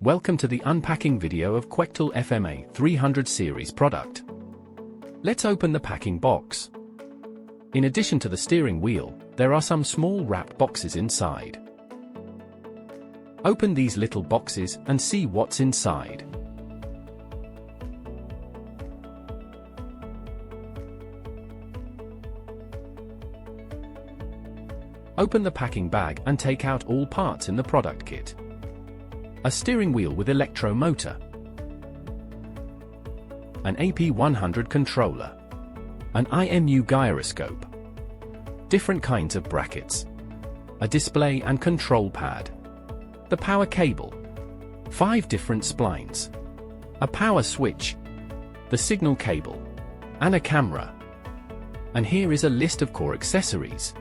Welcome to the unpacking video of Quectel FMA 300 series product. Let's open the packing box. In addition to the steering wheel, there are some small wrap boxes inside. Open these little boxes and see what's inside. Open the packing bag and take out all parts in the product kit. A steering wheel with electro motor, an AP100 controller, an IMU gyroscope, different kinds of brackets, a display and control pad, the power cable, 5 different splines, a power switch, the signal cable, and a camera. And here is a list of core accessories.